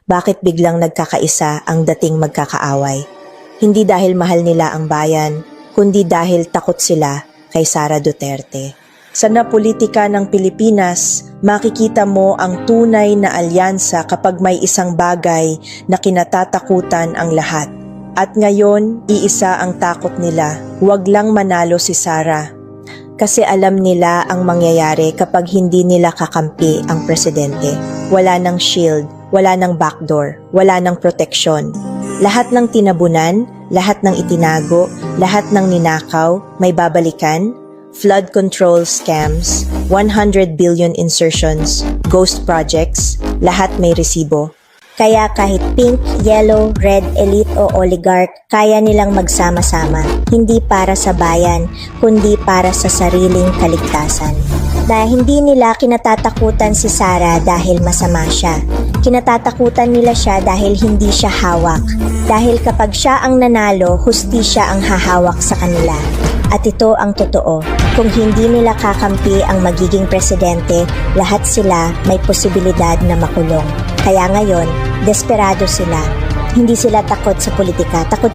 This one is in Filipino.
bakit biglang nagkakaisa ang dating magkakaaway. Hindi dahil mahal nila ang bayan, kundi dahil takot sila kay Sara Duterte. Sa napolitika ng Pilipinas, makikita mo ang tunay na alyansa kapag may isang bagay na kinatatakutan ang lahat. At ngayon, iisa ang takot nila, huwag lang manalo si Sara. Kasi alam nila ang mangyayari kapag hindi nila kakampi ang presidente. Wala nang shield, wala nang backdoor, wala nang proteksyon. Lahat ng tinabunan, lahat ng itinago, lahat ng ninakaw, may babalikan. Flood control scams, 100 billion insertions, ghost projects, lahat may resibo. Kaya kahit pink, yellow, red, elite o oligarch, kaya nilang magsama-sama, hindi para sa bayan, kundi para sa sariling kaligtasan. Na hindi nila kinatatakutan si Sara dahil masama siya. Kinatatakutan nila siya dahil hindi siya hawak. Dahil kapag siya ang nanalo, hustisya ang hahawak sa kanila. At ito ang totoo, kung hindi nila kakampi ang magiging presidente, lahat sila may posibilidad na makulong. Kaya ngayon, desperado sila. Hindi sila takot sa politika, takot